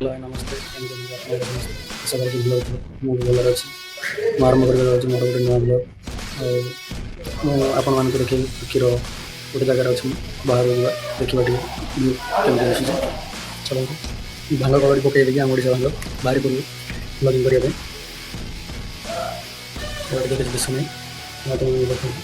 Hello नमस्ते सब मुझे भल अच्छी ମୁଁ ଆରମ୍ଭ କରିବାକୁ ଯାଉଛି ମୋର ଗୋଟେ ନୂଆ ବ୍ଲଗ୍। ଆଉ ମୁଁ ଆପଣମାନଙ୍କୁ ଦେଖେଇବି ଟର୍କିର ଗୋଟେ ଜାଗାରେ ଅଛି ବାହାରକୁ ଯିବା ଦେଖିବା ଟିକେ view କେମିତି ଦିଶୁଛି। ଚାଲନ୍ତୁ ଭାଙ୍ଗ କବାଡ଼ି ପକାଇ ଦେଇକି ଆମ ଓଡ଼ିଶା ଭାଙ୍ଗ ବାହାରି ପଡ଼ିବୁ ବ୍ଲଗିଂ କରିବା ପାଇଁ। ଟିକେ କିଛି ଦିଶୁ ନାହିଁ ମୁଁ ଆପଣଙ୍କୁ ଦେଖନ୍ତୁ।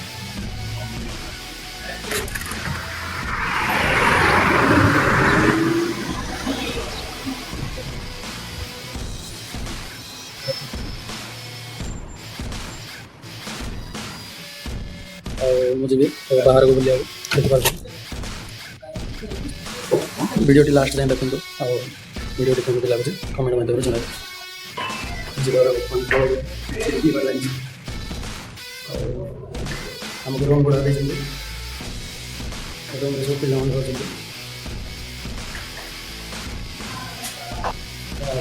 ଆଉ ମୁଁ ଯିବି ବାହାରକୁ ବୁଲିବାକୁ ଦେଖିପାରୁଛି। ଭିଡ଼ିଓଟି ଲାଷ୍ଟ ଯାଏଁ ଦେଖନ୍ତୁ ଆଉ ଭିଡ଼ିଓଟି କେମିତି ଲାଗୁଛି କମେଣ୍ଟ ମାଧ୍ୟମରେ ଜଣାଇବେ। ଯିବାର ଲାଗିଛି ଆଉ ଆମକୁ ରୁମ୍ ଭଡ଼ା ଦେଇଛନ୍ତି। ରୁମ୍ରେ ସବୁ ପିଲାମାନେ ରହୁଛନ୍ତି।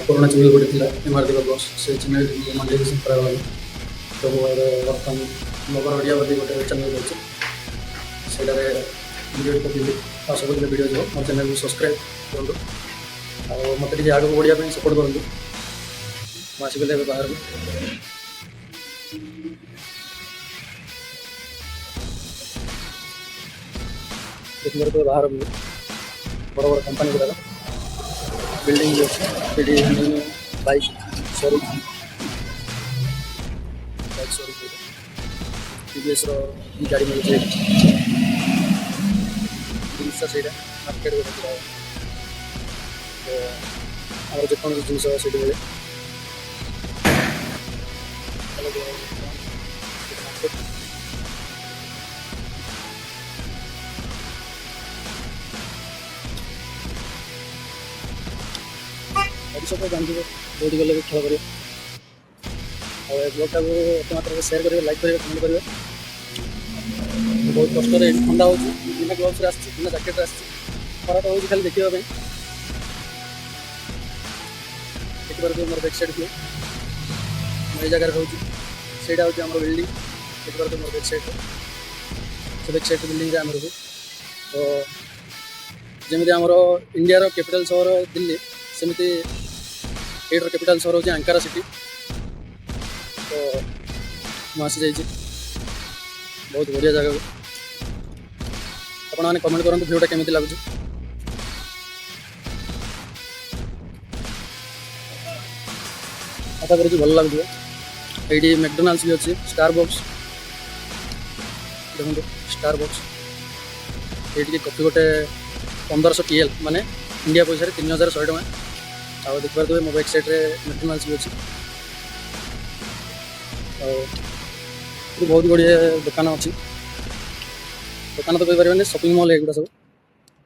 ପୁରୁଣା ଚୁଡ଼ି ଗୋଟେ ଥିଲା ଏମାରଦୀପ ବସ୍ ସେ ଚ୍ୟାନେଲ୍ ମନିଟାଇଜେସନ୍ କରାଗଲାଣି। ସବୁ ଏବେ ବର୍ତ୍ତମାନ ନଗର ଓଡ଼ିଆ ବୋଲି ଗୋଟେ ଚ୍ୟାନେଲ୍ ଅଛି ସେଇଟାରେ ଭିଡ଼ିଓ ପକେଇଲି ଆଉ ସବୁଦିନ ଭିଡ଼ିଓ ଯିବ। ମୋ ଚ୍ୟାନେଲ୍କୁ ସବସ୍କ୍ରାଇବ୍ କରନ୍ତୁ ଆଉ ମୋତେ ଟିକେ ଆଗକୁ ବଢ଼ିବା ପାଇଁ ସପୋର୍ଟ କରନ୍ତୁ। ମୁଁ ଆସିଗଲି ଏବେ ବାହାରକୁ। ଦେଖିପାରୁଥିବେ ବାହାର ବଡ଼ ବଡ଼ କମ୍ପାନୀ ଗୁଡ଼ାକ ବିଲ୍ଡିଂ ବି ଅଛି ସେଠି ବାଇକ୍ ସୋରୁମ୍ TVSର ବି ଗାଡ଼ି ମିଳୁଛି ଜିନିଷ ସେଇଟା ମାର୍କେଟ ଗୋଟେ ପୁରା ଆମର ଯେକୌଣସି ଜିନିଷ ସେଇଠି ମିଳେ। ଭବିଷ୍ୟତରେ ଜାଣିଥିବେ ଯେଉଁଠି ଗଲେ ବି ଖେଳ କରିବେ ଆଉ ଏ ବ୍ଲଗ୍ଟାକୁ ଏତେ ମାତ୍ରାରେ ସେୟାର କରିବେ ଲାଇକ୍ କରିବେ କମେଣ୍ଟ କରିବେ। ବହୁତ କଷ୍ଟରେ ଏଠି ଥଣ୍ଡା ହେଉଛି ବିନା ଗ୍ଲୋଭ୍ସରେ ଆସିଛି ବିନା ଜ୍ୟାକେଟ୍ରେ ଆସିଛି ଖରା ତ ହେଉଛି ଖାଲି ଦେଖିବା ପାଇଁ। ଦେଖିପାରୁଥିବେ ମୋର ବ୍ୟାକ୍ ସାଇଡ଼୍ ଭିଉ ମୁଁ ଏଇ ଜାଗାରେ ରହୁଛି ସେଇଟା ହେଉଛି ଆମର ବିଲ୍ଡିଂ। ଦେଖିପାରୁଥିବେ ମୋର ବ୍ୟାକ୍ ସାଇଡ଼୍ରେ ସେ ବ୍ୟାକ୍ ସାଇଡ଼୍ ବିଲ୍ଡିଂରେ ଆମେ ରହୁ। ତ ଯେମିତି ଆମର ଇଣ୍ଡିଆର କ୍ୟାପିଟାଲ୍ ସହର ଦିଲ୍ଲୀ ସେମିତି ଏଇଟାର କ୍ୟାପିଟାଲ୍ ସହର ହେଉଛି ଆଙ୍କାରା ସିଟି। ତ ମୁଁ ଆସିଯାଇଛି ବହୁତ ବଢ଼ିଆ ଜାଗାକୁ। ଆପଣମାନେ କମେଣ୍ଟ କରନ୍ତୁ ଭିଡ଼ିଓଟା କେମିତି ଲାଗୁଛି। ଆଶା କରୁଛି ଭଲ ଲାଗୁଥିବ। ଏଇଠି ମ୍ୟାକଡୋନାଲ୍ଡସ୍ ବି ଅଛି ଷ୍ଟାରବକ୍ସ ଦେଖନ୍ତୁ ଷ୍ଟାରବକ୍ସ ଏଇଠିକି କଫି ଗୋଟେ 1500 TL ମାନେ ଇଣ୍ଡିଆ ପଇସାରେ 3100 ଟଙ୍କା। ଆଉ ଦେଖିପାରୁଥିବେ ମୋ ବ୍ୟାକ୍ ସାଇଡ଼୍ରେ ମ୍ୟାକଡୋନାଲ୍ଡସ୍ ବି ଅଛି। ଆଉ ଏଠି ବହୁତ ଗୁଡ଼ିଏ ଦୋକାନ ଅଛି ଦୋକାନ ତ କହିପାରିବେନି ସପିଂ ମଲ୍ ଏଗୁଡ଼ା ସବୁ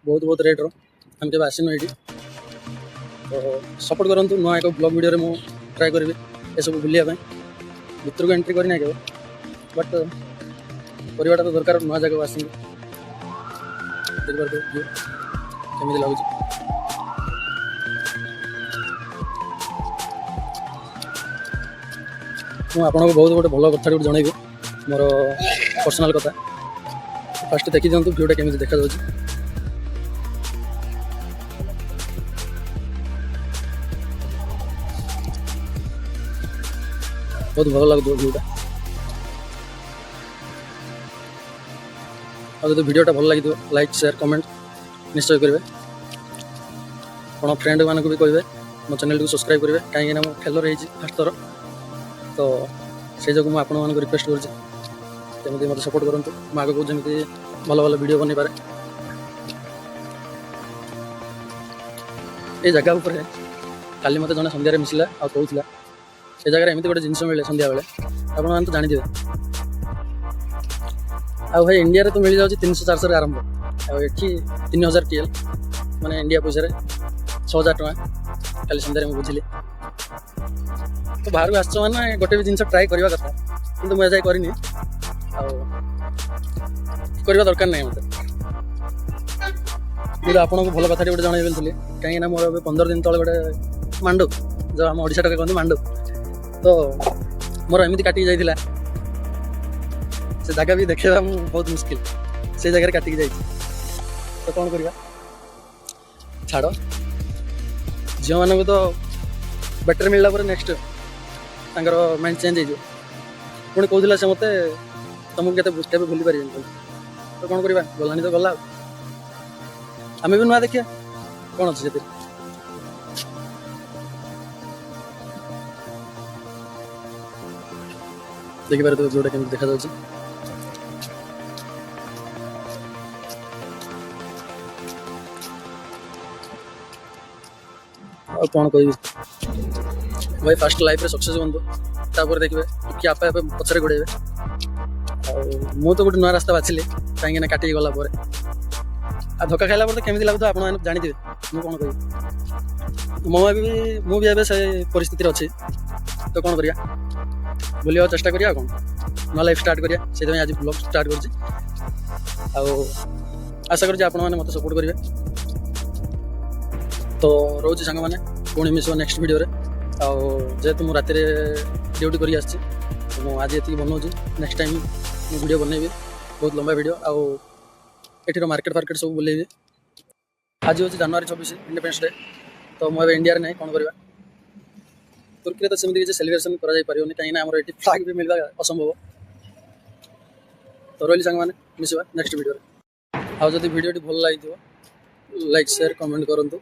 ବହୁତ ବହୁତ ରେଟ୍ର ଆମେ କେବେ ଆସିନୁ ଏଇଠି। ତ ସପୋର୍ଟ କରନ୍ତୁ ନୂଆ ଏକ ବ୍ଲଗ୍ ଭିଡ଼ିଓରେ ମୁଁ ଟ୍ରାଏ କରିବି ଏସବୁ ବୁଲିବା ପାଇଁ। ଭିତରକୁ ଏଣ୍ଟ୍ରି କରିନାହିଁ କେବେ ବଟ୍ କରିବାଟା ତ ଦରକାର ନୂଆ ଜାଗାକୁ ଆସିକି। ଦେଖିପାରୁଥିବେ ଭିଉ କେମିତି ଲାଗୁଛି। ମୁଁ ଆପଣଙ୍କୁ ବହୁତ ଗୋଟେ ଭଲ କଥାଟି ଗୋଟେ ଜଣେଇବି ମୋର ପର୍ସନାଲ୍ କଥା। ଫାଷ୍ଟ ଦେଖି ଦିଅନ୍ତୁ ଭିଉଟା କେମିତି ଦେଖାଯାଉଛି। ବହୁତ ଭଲ ଲାଗୁଥିବ ଭିଉଟା। ଆଉ ଯଦି ଭିଡ଼ିଓଟା ଭଲ ଲାଗିଥିବ ଲାଇକ୍ ସେୟାର କମେଣ୍ଟ ନିଶ୍ଚୟ କରିବେ। ଆପଣ ଫ୍ରେଣ୍ଡମାନଙ୍କୁ ବି କହିବେ ମୋ ଚ୍ୟାନେଲ୍କୁ ସବସ୍କ୍ରାଇବ୍ କରିବେ କାହିଁକିନା ମୁଁ ଫେଲର୍ ହେଇଛି ଫାଷ୍ଟ ଥର। ତ ସେଇ ଯୋଗୁଁ ମୁଁ ଆପଣମାନଙ୍କୁ ରିକ୍ୱେଷ୍ଟ କରୁଛି ଯେମିତି ମୋତେ ସପୋର୍ଟ କରନ୍ତୁ ମୁଁ ଆଗକୁ ଯେମିତି ଭଲ ଭଲ ଭିଡ଼ିଓ ବନେଇପାରେ। ଏ ଜାଗା ଉପରେ କାଲି ମୋତେ ଜଣେ ସନ୍ଧ୍ୟାରେ ମିଶିଲା ଆଉ କହୁଥିଲା ସେ ଜାଗାରେ ଏମିତି ଗୋଟେ ଜିନିଷ ମିଳେ ସନ୍ଧ୍ୟାବେଳେ ଆପଣମାନେ ତ ଜାଣିଥିବେ। ଆଉ ଭାଇ ଇଣ୍ଡିଆରେ ତ ମିଳିଯାଉଛି 300-400ରେ ଆରମ୍ଭ ଆଉ ଏଠି 3000 TL ମାନେ ଇଣ୍ଡିଆ ପଇସାରେ 6000 ଟଙ୍କା କାଲି ସନ୍ଧ୍ୟାରେ ମୁଁ ବୁଝିଲି। ତ ବାହାରକୁ ଆସିଛ ମାନେ ଗୋଟେ ବି ଜିନିଷ ଟ୍ରାଏ କରିବା କଥା କିନ୍ତୁ ମୁଁ ଏଯାଏଁ କରିନି ଆଉ କରିବା ଦରକାର ନାହିଁ ମୋତେ। କିନ୍ତୁ ଆପଣଙ୍କୁ ଭଲ କଥାଟି ଗୋଟେ ଜଣେଇ ଥିଲି କାହିଁକିନା ମୋର ଏବେ 15 ଦିନ ତଳେ ଗୋଟେ ମାଣ୍ଡୁ ଯେଉଁ ଆମ ଓଡ଼ିଶାଟାରେ କହନ୍ତି ମାଣ୍ଡୁ ତ ମୋର ଏମିତି କାଟିକି ଯାଇଥିଲା ସେ ଜାଗା ବି ଦେଖେଇବା ମୁଁ ବହୁତ ମୁସ୍କିଲ ସେ ଜାଗାରେ କାଟିକି ଯାଇଛି। ତ କ'ଣ କରିବା ଛାଡ଼ झील तो बैटर मिलला पर नेक्स्ट तांकर माइंड चेंज हो पुणी कहला से मत तुमको के भूली पारे तो कौन करवा गलानी तो गला आम भी नुआ देखिए कौन अच्छे से देखिपारे तो जोटा केमती देखा जाଉଛି और कौन कह भाई फास्ट लाइफ रे सक्सेस बनतु तापर देखिए कि आपे आपे पछरे गोड़े मु तो गोटे नुआ रास्ता बाछिली कहीं काटिक गला आ धक्का खाइला तो केमी लगुत आप जानते मुझे कौन कह मुझे से परिस्थिति अच्छी तो कौन करिया बुलिया चेष्टा करिया कौन ना लाइफ स्टार्ट करिया से आज ब्लॉग स्टार्ट कर आशा कर मत सपोर्ट करेंगे तो रोज सांग मैंने पुणी मिस नेक्स्ट वीडियो जेहेतु मुझे राति ड्यूटी कर आज ये बनाऊँ नेक्स्ट टाइम मुझे वीडियो बनैबी बहुत लंबा वीडियो आठ मार्केट फार्केट सब बुलेबी आज हूँ जनवरी 24 इंडिपेंडेंस डे तो मुझे इंडिया ना कौन करवा तुर्की तो सेमती किसी सेलिब्रेशन कर कहीं आमर ये फ्लाग भी मिलवा असंभव तो रही सांग मैंने मिसवा नेक्स्ट वीडियो आउ जब वीडियो भल लगी लाइक शेयर कमेंट करूँ।